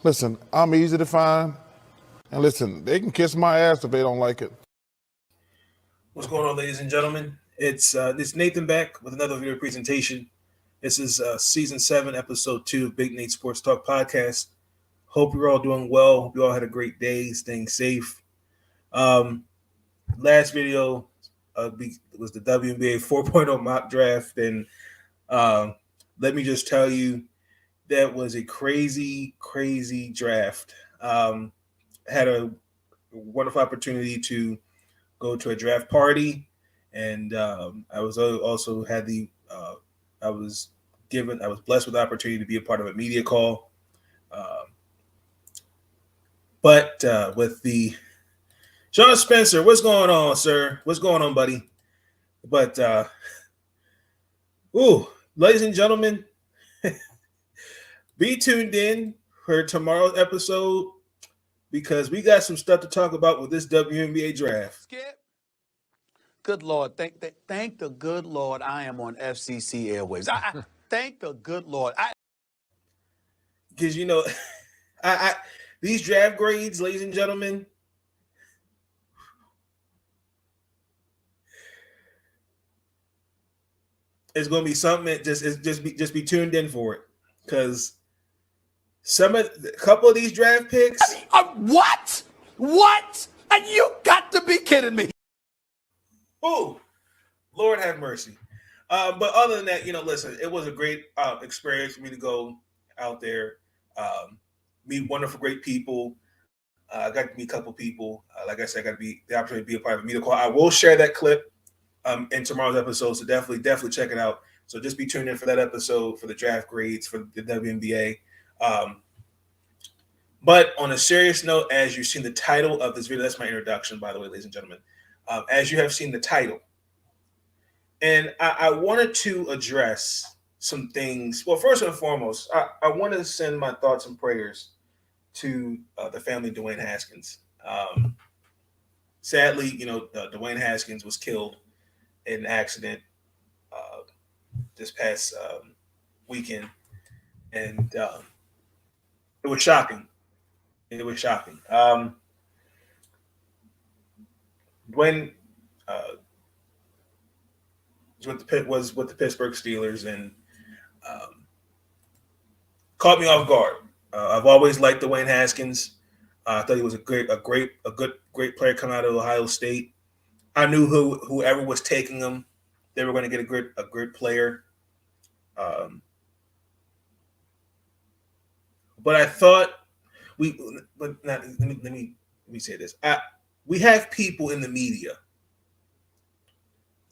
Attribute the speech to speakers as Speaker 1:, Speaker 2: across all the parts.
Speaker 1: Listen, I'm easy to find. And listen, they can kiss my ass if they don't like it.
Speaker 2: What's going on, ladies and gentlemen? It's Nathan back with another video presentation. This is Season 7, Episode 2 of Big Nate Sports Talk Podcast. Hope you're all doing well. Hope you all had a great day, staying safe. Last video was the WNBA 4.0 mock draft. And let me just tell you, that was a crazy, crazy draft. Had a wonderful opportunity to go to a draft party, and I was also had the I was blessed with the opportunity to be a part of a media call. But with the John Spencer, what's going on, sir? What's going on, buddy? But ladies and gentlemen, be tuned in for tomorrow's episode because we got some stuff to talk about with this WNBA draft.
Speaker 3: Skip. Good Lord, thank the good Lord I am on FCC Airwaves. I thank the good Lord.
Speaker 2: Because I these draft grades, ladies and gentlemen, it's going to be something that just be tuned in for it, because a couple of these draft picks.
Speaker 3: What? And you got to be kidding me.
Speaker 2: Oh, Lord have mercy. But other than that, listen, it was a great experience for me to go out there, meet wonderful, great people. I got to meet a couple people. Like I said, I got the opportunity to be a part of a media call. I will share that clip in tomorrow's episode, so definitely check it out. So just be tuned in for that episode for the draft grades for the WNBA. But on a serious note, as you've seen the title of this video, that's my introduction, by the way, ladies and gentlemen. As you have seen the title, and I wanted to address some things. Well, first and foremost, I want to send my thoughts and prayers to the family of Dwayne Haskins. Sadly, Dwayne Haskins was killed in an accident this past weekend, and it was shocking. Dwayne was with the Pittsburgh Steelers, and caught me off guard. I've always liked Dwayne Haskins. I thought he was a great player coming out of Ohio State. I knew whoever was taking him, they were going to get a great player. But I thought let me say this. We have people in the media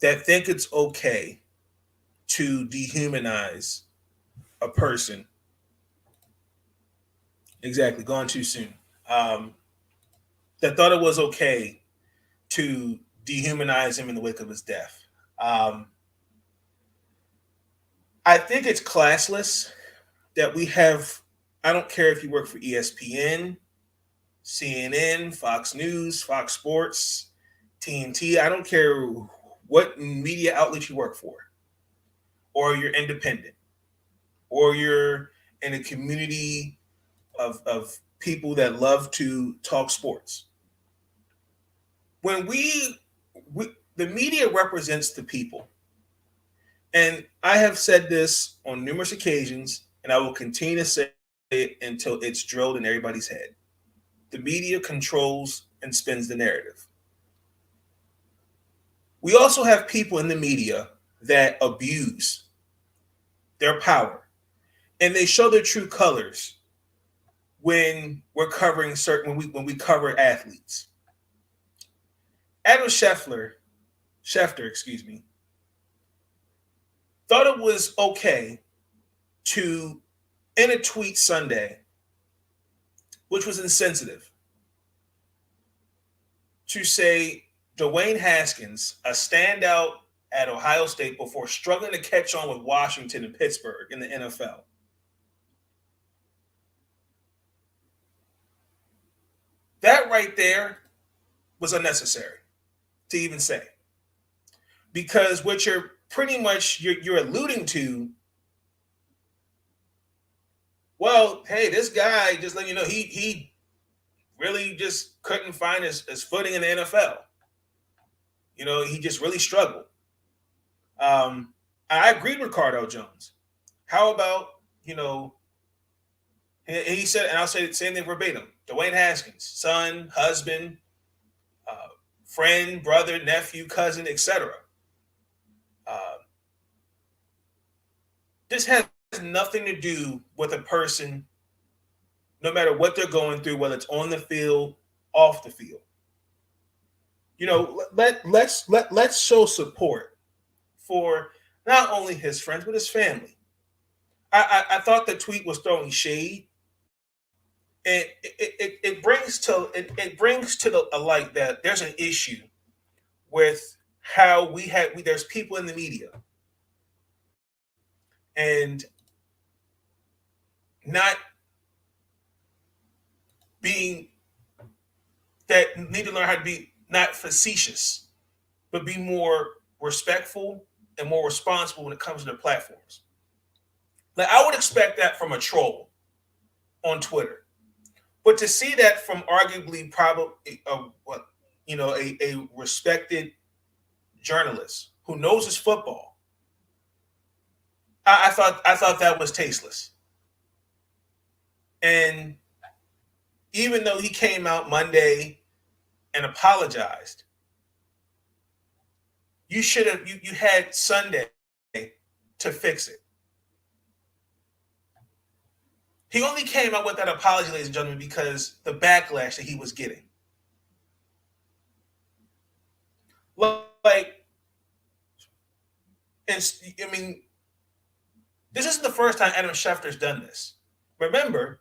Speaker 2: that think it's okay to dehumanize a person. Exactly, gone too soon. That thought it was okay to dehumanize him in the wake of his death. I think it's classless that we have. I don't care if you work for ESPN, CNN, Fox News, Fox Sports, TNT. I don't care what media outlet you work for, or you're independent, or you're in a community of people that love to talk sports. When the media represents the people, and I have said this on numerous occasions, and I will continue to say it until it's drilled in everybody's head. The media controls and spins the narrative. We also have people in the media that abuse their power, and they show their true colors when we're covering when we cover athletes. Adam Schefter, thought it was okay to, in a tweet Sunday, which was insensitive, to say Dwayne Haskins, a standout at Ohio State before struggling to catch on with Washington and Pittsburgh in the NFL. That right there was unnecessary to even say. Because what you're pretty much, you're alluding to well, hey, this guy, just letting you know, he really just couldn't find his footing in the NFL. You know, he just really struggled. I agreed with Cardell Jones. How about, you know, he said, and I'll say the same thing verbatim, Dwayne Haskins, son, husband, uh, friend, brother, nephew, cousin, etc. Uh, this has nothing to do with a person, no matter what they're going through, whether it's on the field, off the field. You know, let's show support for not only his friends but his family. I thought the tweet was throwing shade, and it brings to a light that there's an issue with how there's people in the media and not being that need to learn how to be not facetious, but be more respectful and more responsible when it comes to their platforms. Like, I would expect that from a troll on Twitter, but to see that from arguably probably a respected journalist who knows his football, I thought that was tasteless. And even though he came out Monday and apologized, you should have you had Sunday to fix it. He only came out with that apology, ladies and gentlemen, because the backlash that he was getting. Like, and I mean, this isn't the first time Adam Schefter's done this. Remember,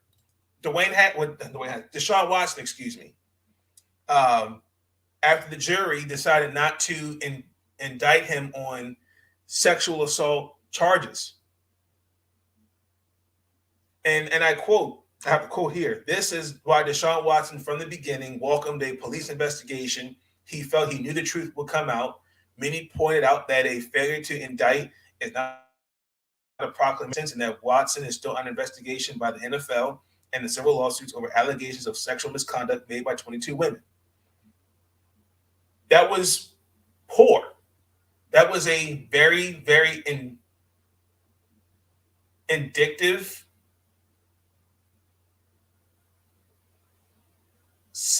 Speaker 2: Deshaun Watson, excuse me, after the jury decided not to indict him on sexual assault charges. And I quote, I have a quote here. This is why Deshaun Watson from the beginning welcomed a police investigation. He felt he knew the truth would come out. Many pointed out that a failure to indict is not a proclamation and that Watson is still under investigation by the NFL and the several lawsuits over allegations of sexual misconduct made by 22 women. That was poor. That was a very, very indictive.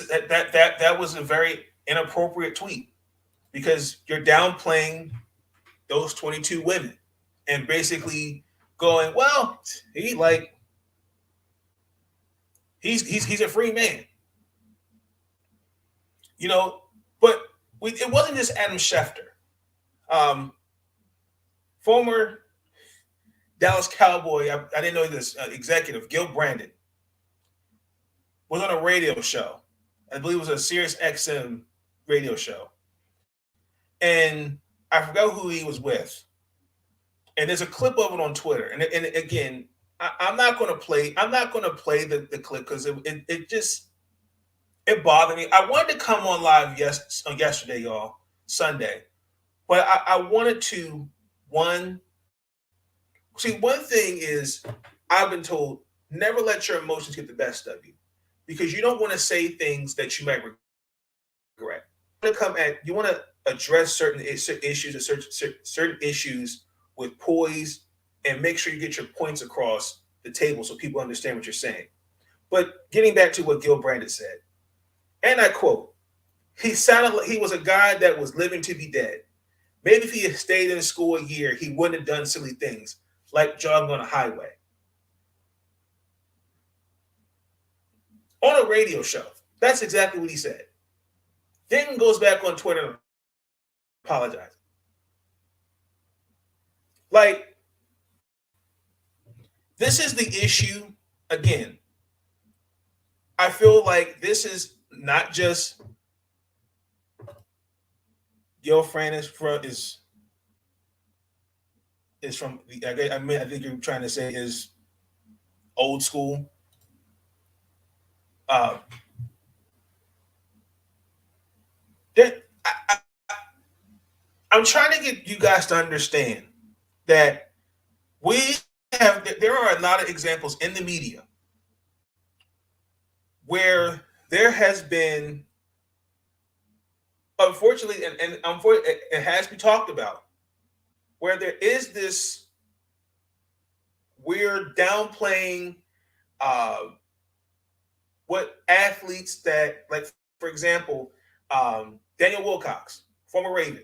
Speaker 2: That was a very inappropriate tweet because you're downplaying those 22 women and basically going, well, he's a free man, you know. But it wasn't just Adam Schefter. Former Dallas Cowboy, I didn't know this executive, Gil Brandon, was on a radio show. I believe it was a Sirius XM radio show. And I forgot who he was with. And there's a clip of it on Twitter. And again, I'm not going to play the clip because it bothered me. I wanted to come on live yesterday, y'all, Sunday. But I wanted to, one thing is I've been told, never let your emotions get the best of you because you don't want to say things that you might regret. You want to address certain issues or certain issues with poise and make sure you get your points across the table so people understand what you're saying. But getting back to what Gil Brandon said, and I quote, he sounded like he was a guy that was living to be dead. Maybe if he had stayed in school a year, he wouldn't have done silly things like jogging on a highway. On a radio show. That's exactly what he said. Then goes back on Twitter and apologizes. Like, this is the issue. Again, I feel like this is not just your friend is from I think you're trying to say is old school. I'm trying to get you guys to understand that we there are a lot of examples in the media where there has been, unfortunately, and unfortunately, it has been talked about, where there is this weird downplaying what athletes that, like, for example, Daniel Wilcox, former Raven,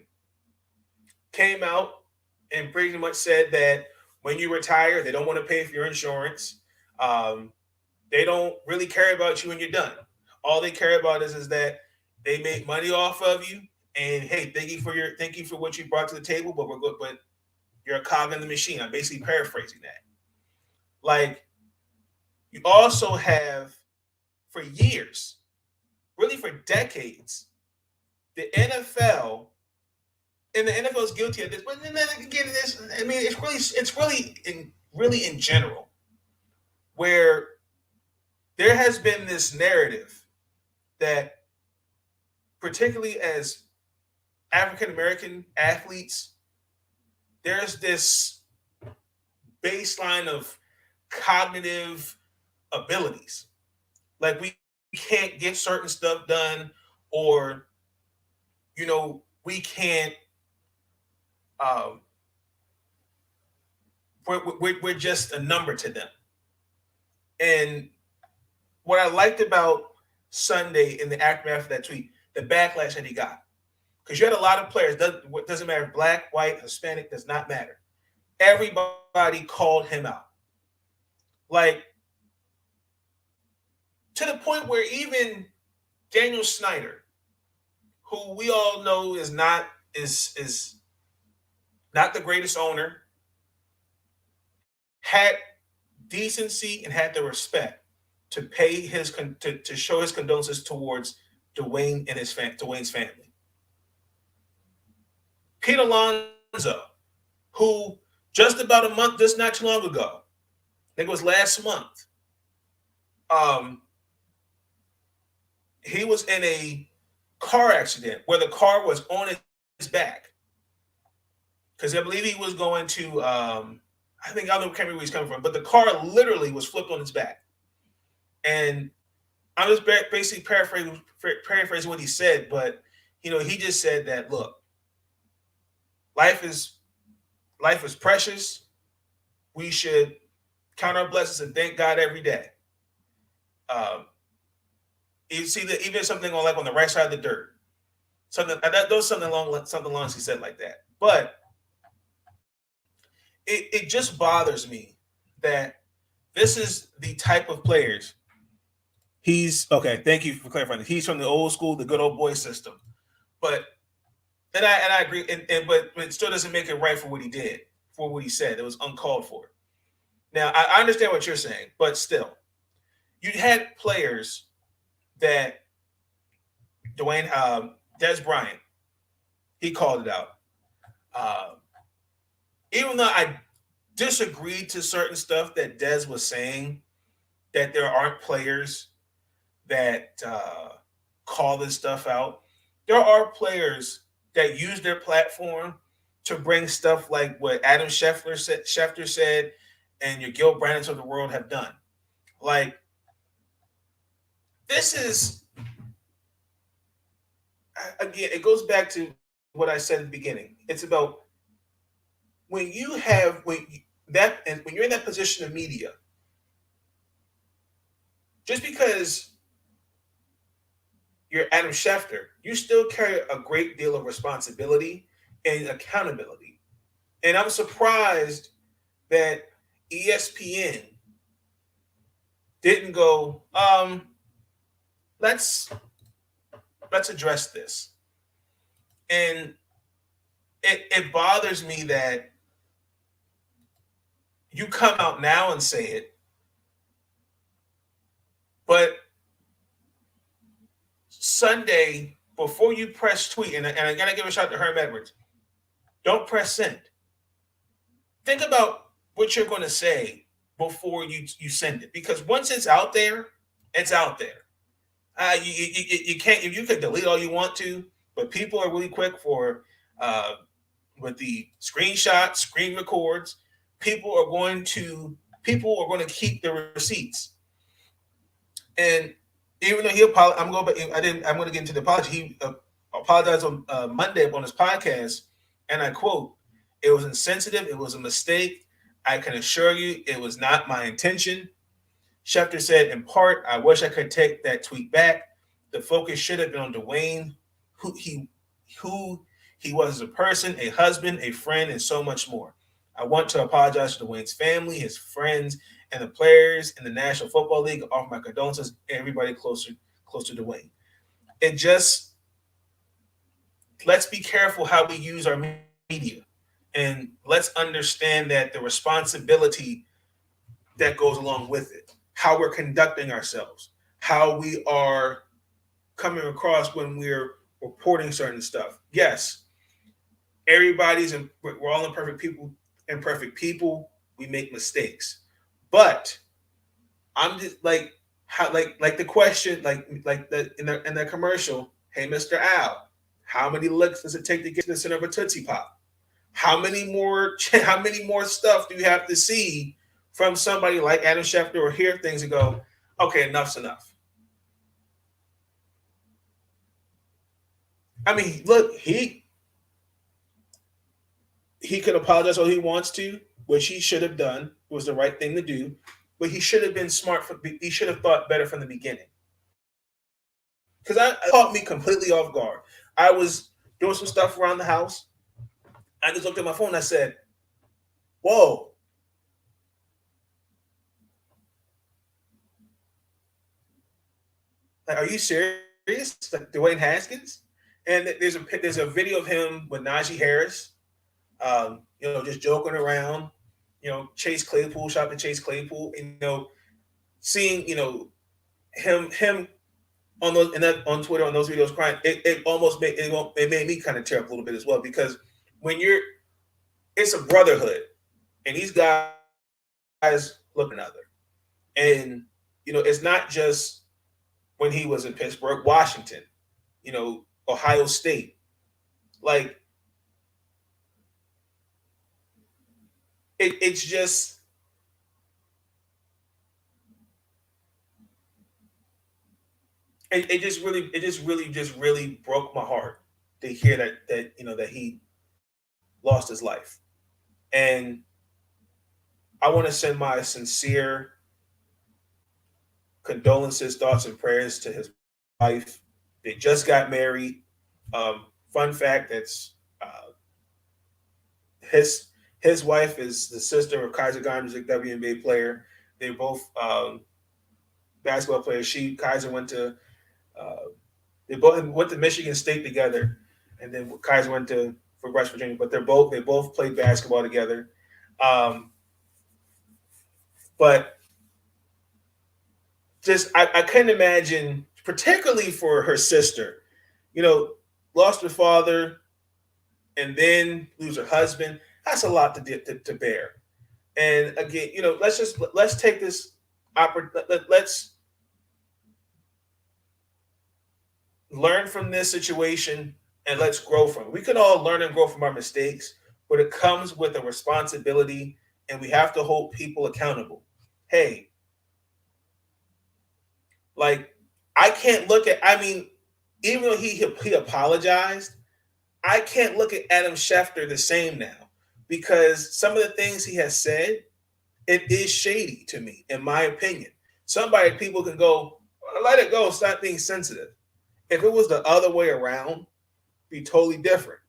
Speaker 2: came out and pretty much said that when you retire, they don't want to pay for your insurance. They don't really care about you when you're done. All they care about is that they make money off of you. And hey, thank you for what you brought to the table, but we're good. But you're a cog in the machine. I'm basically paraphrasing that. Like, you also have, for years, really for decades, the NFL, and the NFL is guilty of this. But then again, this, I mean, it's really in general, where there has been this narrative that, particularly as African American athletes, there's this baseline of cognitive abilities. Like, we can't get certain stuff done, or, we can't, we're just a number to them. And what I liked about Sunday in the aftermath of that tweet, the backlash that he got, because you had a lot of players, doesn't matter, black, white, Hispanic, does not matter. Everybody called him out. Like, to the point where even Daniel Snyder, who we all know is not the greatest owner, had decency and had the respect to pay to show his condolences towards Dwayne and Dwayne's family. Pete Alonso, who just about a month, just not too long ago, I think it was last month, he was in a car accident where the car was on his back, because I believe he was going to, I can't remember where he's coming from, but the car literally was flipped on his back. And I'm just basically paraphrasing what he said, but he just said that, look, life is precious. We should count our blessings and thank God every day. You see that even something on the right side of the dirt, something along he said like that. But it just bothers me that this is the type of players. Okay. Thank you for clarifying. He's from the old school, the good old boy system. But and I agree. But it still doesn't make it right for what he did, for what he said. It was uncalled for. Now I understand what you're saying, but still, you had players that Des Bryant, he called it out. Even though I disagreed to certain stuff that Des was saying, that there aren't players that call this stuff out. There are players that use their platform to bring stuff like what Adam Schefter said, and your Gil Brandons of the world have done. Like, this is, again, it goes back to what I said at the beginning. It's about when you're in that position of media, just because you're Adam Schefter, you still carry a great deal of responsibility and accountability. And I'm surprised that ESPN didn't go, let's address this. And it bothers me that you come out now and say it, but Sunday, before you press tweet, and I gotta give a shout out to Herm Edwards, don't press send. Think about what you're going to say before you send it, because once it's out there, it's out there. You can't. You can delete all you want to, but people are really quick for with the screenshots, screen records. people are going to keep the receipts. And even though he apologized, I'm going to get into the apology. He apologized on Monday on his podcast, and I quote, "It was insensitive. It was a mistake. I can assure you it was not my intention." Schefter said, in part, "I wish I could take that tweet back. The focus should have been on Dwayne, who he was as a person, a husband, a friend, and so much more. I want to apologize to Dwayne's family, his friends, and the players in the National Football League. Offer my condolences, everybody close to Dwayne." It just, let's be careful how we use our media, and let's understand that the responsibility that goes along with it, how we're conducting ourselves, how we are coming across when we're reporting certain stuff. Yes, we're all imperfect people. We make mistakes, but I'm just like, how, like the question, like the in the commercial. Hey, Mr. Al, how many licks does it take to get to the center of a Tootsie Pop? How many more stuff do you have to see from somebody like Adam Schefter, or hear things and go, okay, enough's enough? I mean, look, he could apologize all he wants to, which he should have done. It was the right thing to do, but he should have been smart. He should have thought better from the beginning. Because it caught me completely off guard. I was doing some stuff around the house. I just looked at my phone and I said, whoa. Like, are you serious? Like Dwayne Haskins? And there's a video of him with Najee Harris, just joking around. Chase Claypool, shout out to Chase Claypool. Seeing him on those on Twitter on those videos crying, it made me kind of tear up a little bit as well, because when it's a brotherhood, and these guys look another, and it's not just when he was in Pittsburgh, Washington, Ohio State, like it's just. It just really broke my heart to hear that he lost his life. And I want to send my sincere condolences, thoughts, and prayers to his wife. They just got married. Fun fact: that's his wife is the sister of Kaiser Gardner's WNBA player. They're both basketball players. Kaiser went to they both went to Michigan State together, and then Kaiser went for West Virginia. But they both played basketball together. But just I couldn't imagine, particularly for her sister, lost her father and then lose her husband. That's a lot to bear. And again, let's take this let's learn from this situation, and let's grow from it. We can all learn and grow from our mistakes, but it comes with a responsibility, and we have to hold people accountable. Hey, like, I can't look at, even though he apologized, I can't look at Adam Schefter the same now, because some of the things he has said, it is shady to me, in my opinion. People can go, let it go, stop being sensitive. If it was the other way around, be totally different.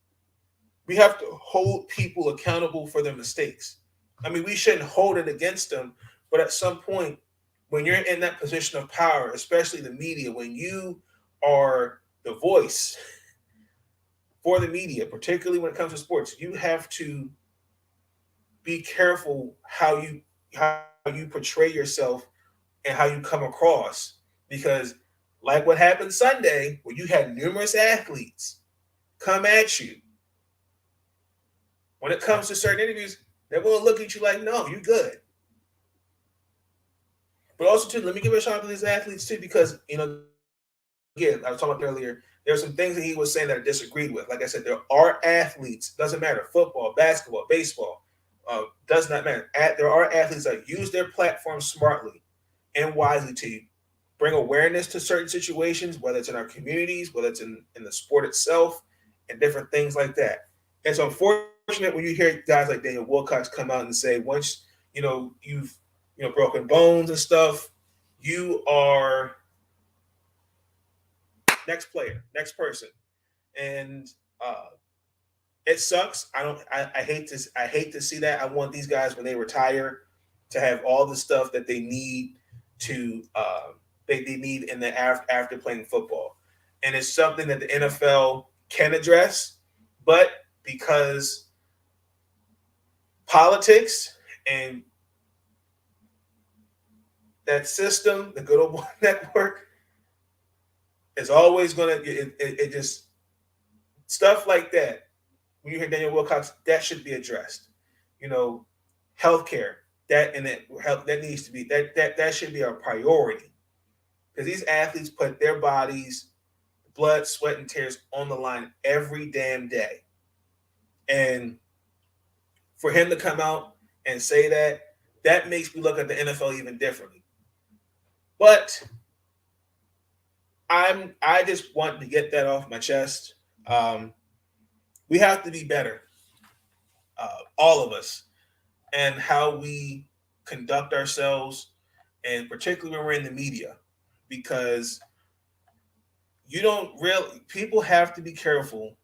Speaker 2: We have to hold people accountable for their mistakes. We shouldn't hold it against them, but at some point, when you're in that position of power, especially the media, when you are the voice for the media, particularly when it comes to sports, you have to be careful how you portray yourself and how you come across, because like what happened Sunday, where you had numerous athletes come at you, when it comes to certain interviews, they're going to look at you like, no, you're good. But also, too, let me give a shout out to these athletes, too, because, again, I was talking about earlier, there are some things that he was saying that I disagreed with. Like I said, there are athletes, doesn't matter, football, basketball, baseball, does not matter. There are athletes that use their platform smartly and wisely to bring awareness to certain situations, whether it's in our communities, whether it's in the sport itself, and different things like that. It's unfortunate when you hear guys like Daniel Wilcox come out and say, once you've broken bones and stuff, you are next player, next person, and it sucks. I hate to see that. I want these guys when they retire to have all the stuff that they need to they need in the after playing football, and it's something that the NFL can address, but because politics and that system, the good old boy network, is always going to it just stuff like that. When you hear Daniel Wilcox, that should be addressed. Healthcare, that needs to be that should be a priority, because these athletes put their bodies, blood, sweat, and tears on the line every damn day, and for him to come out and say that makes me look at the NFL even differently. But I just want to get that off my chest. We have to be better, all of us, and how we conduct ourselves, and particularly when we're in the media, because people have to be careful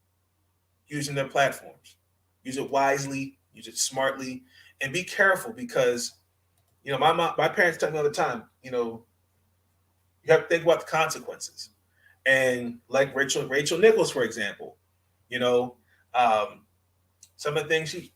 Speaker 2: using their platforms. Use it wisely, use it smartly, and be careful, because my parents tell me all the time, you have to think about the consequences. And like Rachel Nichols, for example, some of the things she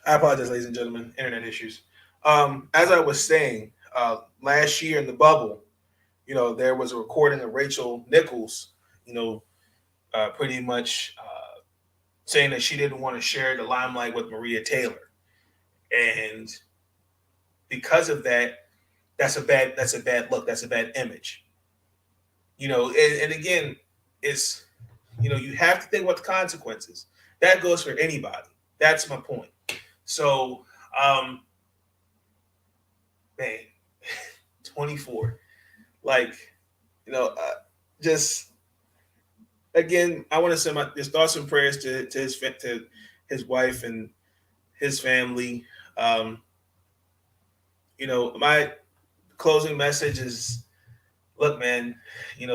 Speaker 2: I apologize, ladies and gentlemen, internet issues. As I was saying, last year in the bubble, there was a recording of Rachel Nichols, pretty much saying that she didn't want to share the limelight with Maria Taylor, and because of that, that's a bad look. That's a bad image. And again, it's you have to think about the consequences. That goes for anybody. That's my point. So, man, 24. Like, just again, I want to send my just thoughts and prayers to his wife and his family. My closing message is, look, man, you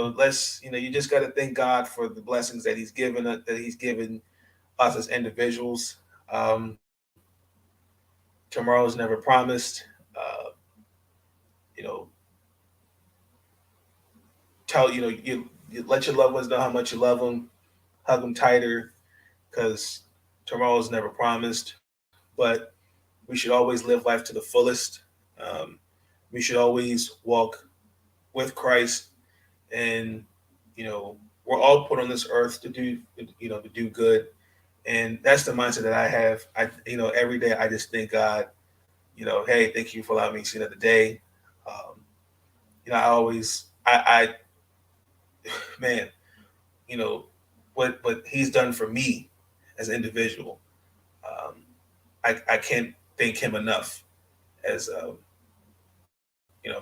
Speaker 2: just got to thank God for the blessings that He's given us as individuals. Tomorrow is never promised. You know, you let your loved ones know how much you love them, hug them tighter, because tomorrow is never promised. But we should always live life to the fullest. We should always walk with Christ, and we're all put on this earth to do good, and that's the mindset that I have. Every day I just thank God. Hey, thank you for allowing me to see another day. I always, man, what He's done for me as an individual. I can't thank Him enough as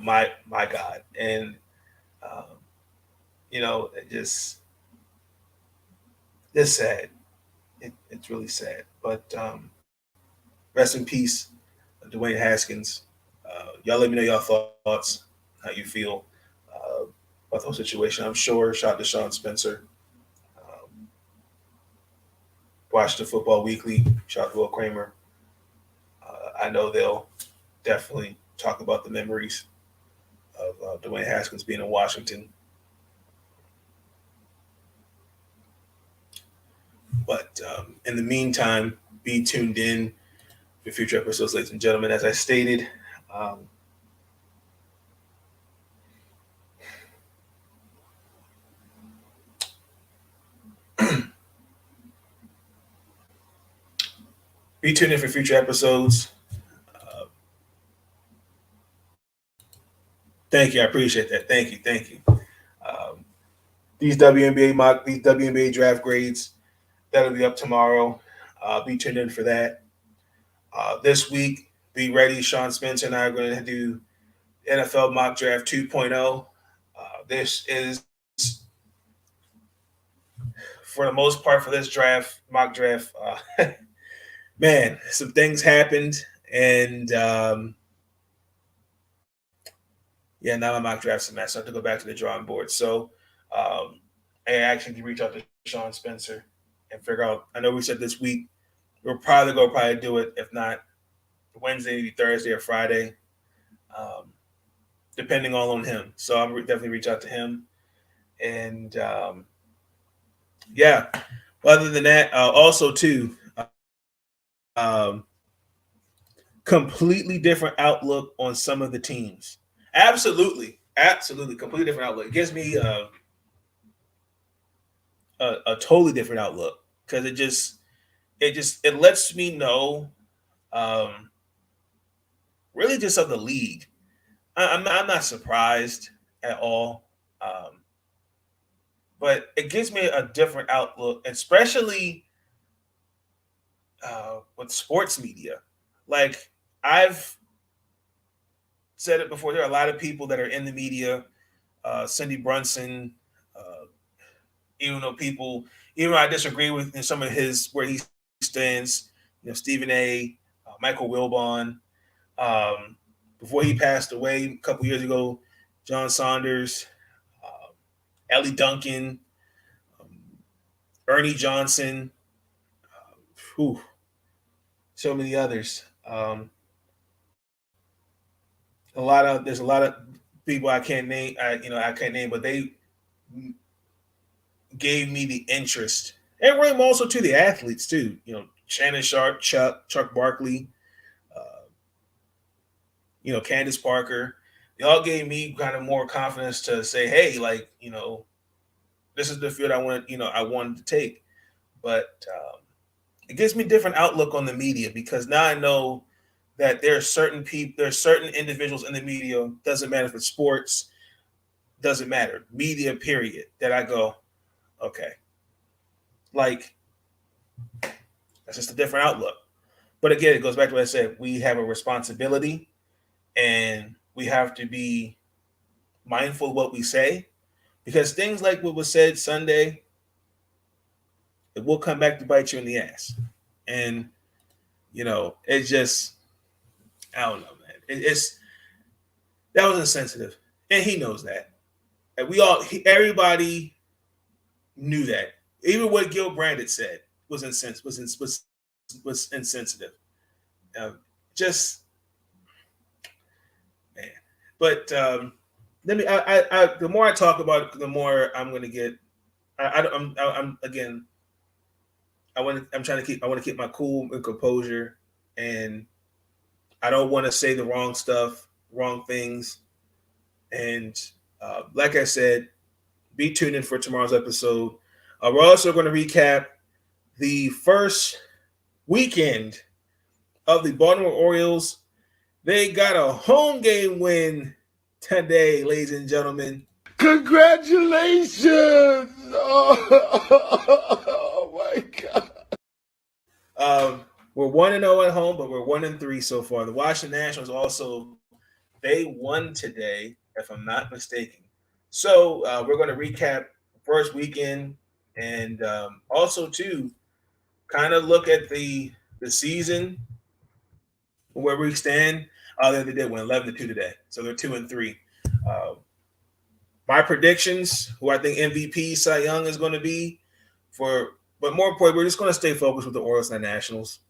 Speaker 2: my God, and it just sad. It's really sad, but rest in peace, Dwayne Haskins. Y'all let me know your thoughts, how you feel about the whole situation. I'm sure. Shout out to Sean Spencer. Watch the Football Weekly. Shout out to Will Kramer. I know they'll definitely talk about the memories of Dwayne Haskins being in Washington. But in the meantime, be tuned in for future episodes, ladies and gentlemen. As I stated, be tuned in for future episodes. Thank you. I appreciate that. Thank you. Thank you. Um, these WNBA draft grades, that'll be up tomorrow. Be tuned in for that. This week, be ready. Sean Spencer and I are going to do NFL mock draft 2.0. This is, for the most part, for this mock draft, man, some things happened. And now my mock draft's a mess. So I have to go back to the drawing board. So I actually can reach out to Sean Spencer and figure out. I know we said this week we'll probably do it. If not Wednesday, maybe Thursday or Friday, depending all on him. So I'm definitely reach out to him. And other than that, also too, completely different outlook on some of the teams. Absolutely, completely different outlook. It gives me a totally different outlook because it lets me know, really just of the league. I'm not surprised at all, but it gives me a different outlook, especially with sports media. Like I've said it before, there are a lot of people that are in the media. Cindy Brunson, even though I disagree with in some of where he stands, Stephen A, Michael Wilbon. Before he passed away a couple years ago, John Saunders, Ellie Duncan, Ernie Johnson, so many others. There's a lot of people I can't name. I can't name, but they gave me the interest, and really also to the athletes too. Shannon Sharp, Chuck Barkley, Candace Parker. They all gave me kind of more confidence to say, hey, this is the field I wanted to take. But it gives me different outlook on the media because now I know that there are certain individuals in the media, doesn't matter if it's sports, doesn't matter, media period, that I go, okay, like that's just a different outlook. But again, it goes back to what I said. We have a responsibility and we have to be mindful of what we say because things like what was said Sunday, it will come back to bite you in the ass. And, it's just, I don't know, man. That was insensitive. And he knows that. And everybody knew that. Even what Gil Brandon said was insensitive. Just, man. But the more I talk about it, the more I'm going to get. I'm again. I want to keep my cool and composure, and I don't want to say the wrong stuff, wrong things. And like I said, be tuned in for tomorrow's episode. We're also going to recap the first weekend of the Baltimore Orioles. They got a home game win today, ladies and gentlemen.
Speaker 1: Congratulations! Oh my God.
Speaker 2: We're 1-0 at home, but we're 1-3 so far. The Washington Nationals also, they won today, if I'm not mistaken. So we're going to recap first weekend and also too kind of look at the season where we stand. They did win 11-2 today, so they're 2-3. My predictions, who I think MVP Cy Young is going to be but more importantly, we're just going to stay focused with the Orioles and the Nationals.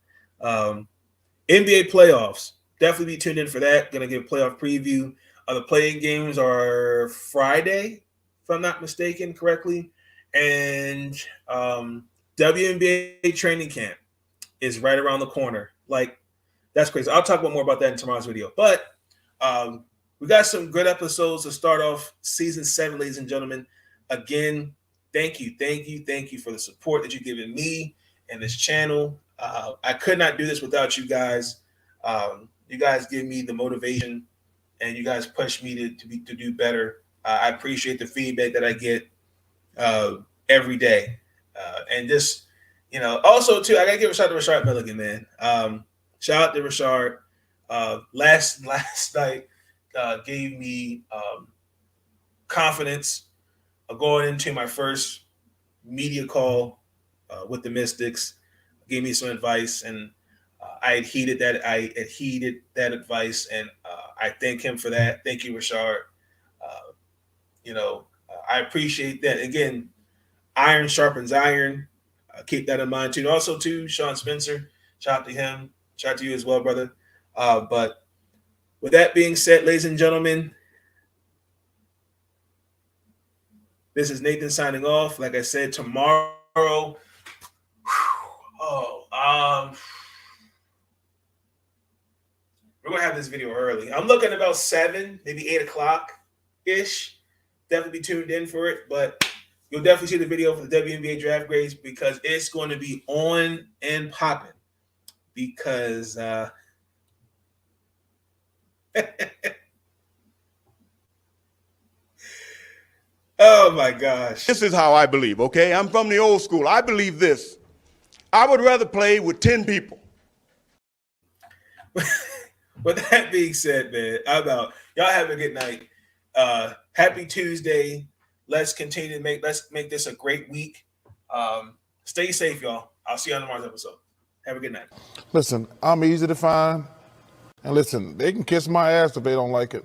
Speaker 2: NBA playoffs, definitely be tuned in for that. Going to give a playoff preview. The playing games are Friday, if I'm not mistaken correctly, and WNBA training camp is right around the corner. Like, that's crazy. I'll talk more about that in tomorrow's video. But we got some good episodes to start off season 7, ladies and gentlemen. Again, thank you for the support that you've given me and this channel. I could not do this without you guys. You guys give me the motivation, and you guys push me to do better. I appreciate the feedback that I get every day, and just also too, I gotta give a shout out to Rashard Milligan, man. Shout out to Rashard. Last night gave me confidence of going into my first media call with the Mystics. Gave me some advice, and I had heeded that advice, and I thank him for that. Thank you, Rashard. I appreciate that. Again, iron sharpens iron. Keep that in mind too. And also too, Sean Spencer. Shout out to him. Shout out to you as well, brother. But with that being said, ladies and gentlemen, this is Nathan signing off. Like I said, tomorrow. We're gonna have this video early. I'm looking about 7, maybe 8 o'clock ish. Definitely be tuned in for it, but you'll definitely see the video for the WNBA draft grades because it's going to be on and popping. Because oh my gosh.
Speaker 4: This is how I believe, okay? I'm from the old school. I believe this. I would rather play with 10 people.
Speaker 2: With that being said, man, I'm out. Y'all have a good night. Happy Tuesday. Let's continue to make this a great week. Stay safe, y'all. I'll see you on tomorrow's episode. Have a good night.
Speaker 1: Listen, I'm easy to find. And listen, they can kiss my ass if they don't like it.